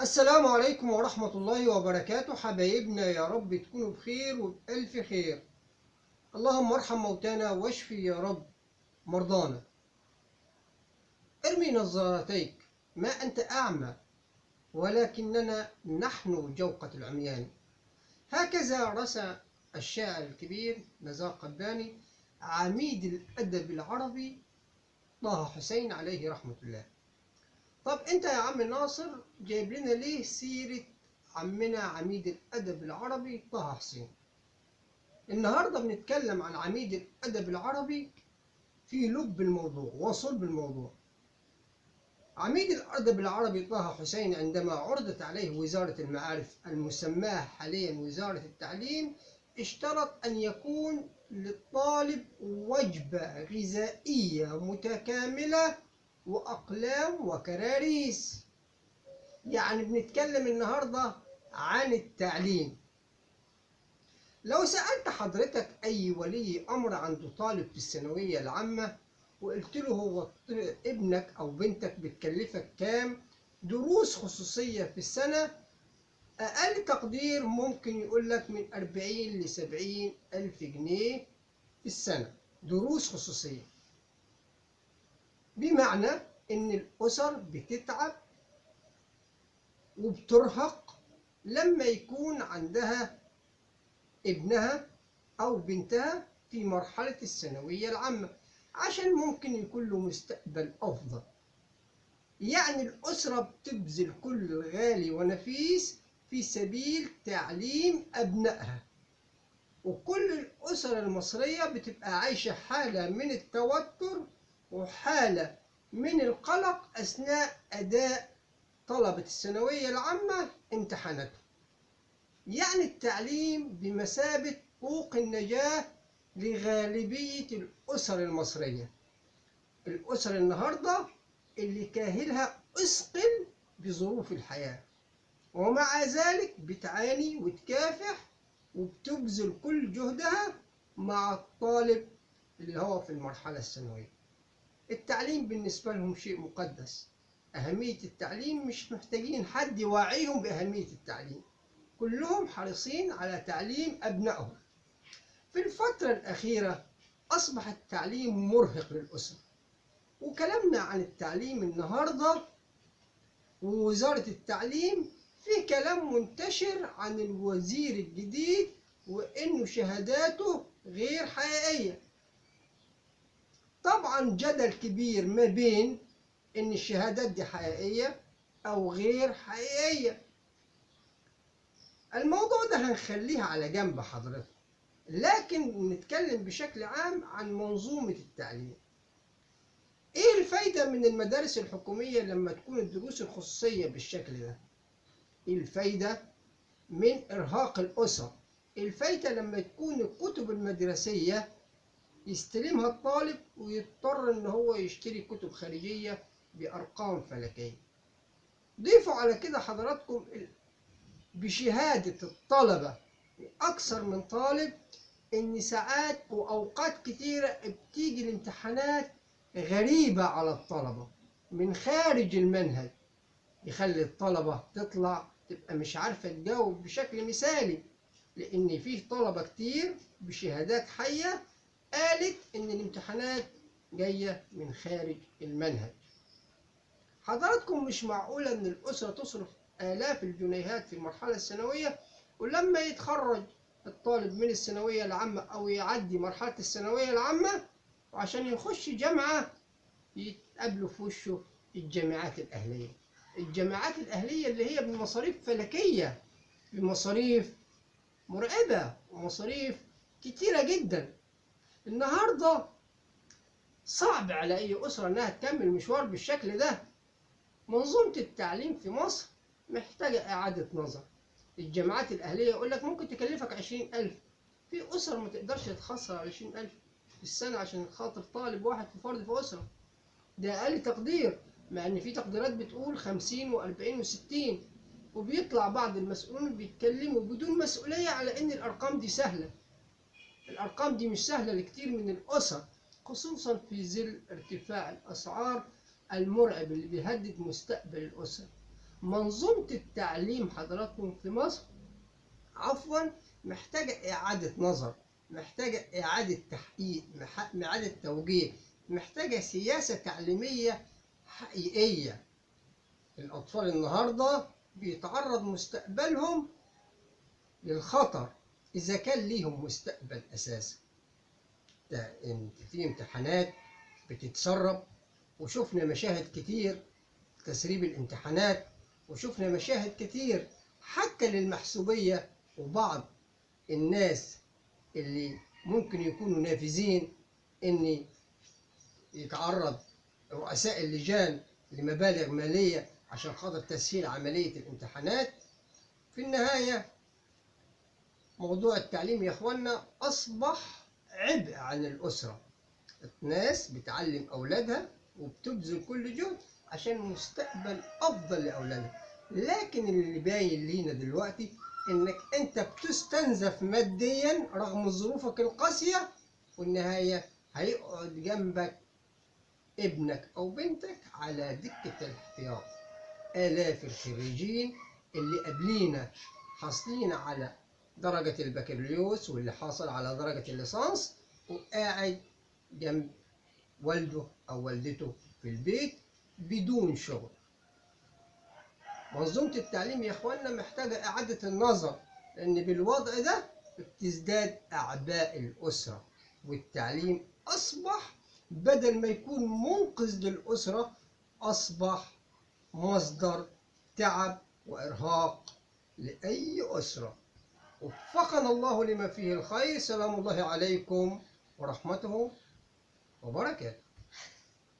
السلام عليكم ورحمة الله وبركاته. حبايبنا يا رب تكونوا بخير وبألف خير. اللهم ارحم موتانا واشفي يا رب مرضانا. ارمي نظارتيك، ما أنت أعمى ولكننا نحن جوقة العميان. هكذا رسى الشاعر الكبير نزار قباني عميد الأدب العربي طه حسين عليه رحمة الله. طب انت يا عم ناصر جايب لنا ليه سيرة عمنا عميد الأدب العربي طه حسين؟ النهاردة بنتكلم عن عميد الأدب العربي في لب الموضوع وصلب الموضوع. عميد الأدب العربي طه حسين عندما عرضت عليه وزارة المعارف المسماة حاليا وزارة التعليم اشترط أن يكون للطالب وجبة غذائية متكاملة وأقلام وكراريس. يعني بنتكلم النهاردة عن التعليم. لو سألت حضرتك أي ولي أمر عنده طالب في الثانوية العامة وقلت له هو ابنك أو بنتك بتكلفك كام دروس خصوصية في السنة، أقل تقدير ممكن يقول لك من 40 ل70 ألف جنيه في السنة دروس خصوصية. بمعنى إن الأسر بتتعب وبترهق لما يكون عندها ابنها أو بنتها في مرحلة الثانوية العامة عشان ممكن يكون له مستقبل أفضل. يعني الأسرة بتبذل كل غالي ونفيس في سبيل تعليم أبنائها، وكل الأسر المصرية بتبقى عايشة حالة من التوتر وحالة من القلق أثناء أداء طلبة الثانوية العامة امتحاناتهم. يعني التعليم بمثابة طوق النجاة لغالبية الأسر المصرية. الأسر النهاردة اللي كاهلها أثقل بظروف الحياة، ومع ذلك بتعاني وتكافح وبتبذل كل جهدها مع الطالب اللي هو في المرحلة الثانوية. التعليم بالنسبة لهم شيء مقدس. أهمية التعليم مش محتاجين حد يوعيهم بأهمية التعليم، كلهم حريصين على تعليم أبنائهم. في الفترة الأخيرة أصبح التعليم مرهق للأسر، وكلامنا عن التعليم النهاردة ووزارة التعليم في كلام منتشر عن الوزير الجديد وإنه شهاداته غير حقيقية. طبعا جدل كبير ما بين إن الشهادات دي حقيقية أو غير حقيقية. الموضوع ده هنخليها على جنب حضرتك، لكن نتكلم بشكل عام عن منظومة التعليم. ايه الفايدة من المدارس الحكومية لما تكون الدروس الخصوصية بالشكل ده؟ ايه الفايدة من ارهاق الاسر؟ الفايدة لما تكون الكتب المدرسية يستلمها الطالب ويضطر ان هو يشتري كتب خارجية بارقام فلكية. ضيفوا على كده حضراتكم بشهادة الطلبة أكثر من طالب إن ساعات وأوقات كتيرة بتيجي الامتحانات غريبة على الطلبة من خارج المنهج، يخلي الطلبة تطلع تبقى مش عارفة تجاوب بشكل مثالي، لأن فيه طلبة كتير بشهادات حية قالت إن الامتحانات جاية من خارج المنهج. حضراتكم مش معقولة إن الأسرة تصرف آلاف الجنيهات في المرحلة الثانوية ولما يتخرج الطالب من الثانوية العامة أو يعدي مرحلة الثانوية العامة وعشان يخش جامعة يتقابلوا في وشه الجامعات الأهلية. الجامعات الأهلية اللي هي بمصاريف فلكية، بمصاريف مرعبة ومصاريف كتيرة جدا. النهاردة صعب على أي أسرة إنها تكمل مشوار بالشكل ده. منظومة التعليم في مصر محتاجة إعادة نظر. الجامعات الأهلية يقول لك ممكن تكلفك 20,000. في أسر ما تقدرش تخسر 20,000 في السنة عشان خاطر طالب واحد في فرد في أسرة. ده أقل تقدير، مع إن في تقديرات بتقول 50 و40 و60، وبيطلع بعض المسؤولين بيتكلموا بدون مسؤولية على إن الأرقام دي سهلة. الأرقام دي مش سهلة لكتير من الأسر، خصوصا في ظل ارتفاع الأسعار المرعب اللي بيهدد مستقبل الأسر. منظومة التعليم حضراتكم في مصر عفوا محتاجة إعادة نظر، محتاجة إعادة تحقيق، إعادة توجيه، محتاجة سياسة تعليمية حقيقية. الأطفال النهاردة بيتعرض مستقبلهم للخطر إذا كان ليهم مستقبل أساسا. في امتحانات بتتسرب، وشفنا مشاهد كتير تسريب الامتحانات، وشفنا مشاهد كتير حتى للمحسوبية، وبعض الناس اللي ممكن يكونوا نافذين ان يتعرض رؤساء اللجان لمبالغ مالية عشان خاطر تسهيل عملية الامتحانات. في النهاية موضوع التعليم يا اخوانا اصبح عبء عن الاسرة. الناس بتعلم اولادها وبتبذل كل جهد عشان مستقبل افضل لاولادها، لكن اللي باين لينا دلوقتي انك انت بتستنزف ماديا رغم ظروفك القاسية، والنهاية هيقعد جنبك ابنك او بنتك على دكة الاحتياط. آلاف الخريجين اللي قبلينا حاصلين على درجة البكالوريوس واللي حاصل على درجة الليسانس وقاعد جنب والده أو والدته في البيت بدون شغل. منظومة التعليم يا إخواننا محتاجة إعادة النظر، لأن بالوضع ده بتزداد أعباء الأسرة، والتعليم أصبح بدل ما يكون منقذ للأسرة أصبح مصدر تعب وإرهاق لأي أسرة. وفقنا الله لما فيه الخير. سلام الله عليكم ورحمته وبركاته.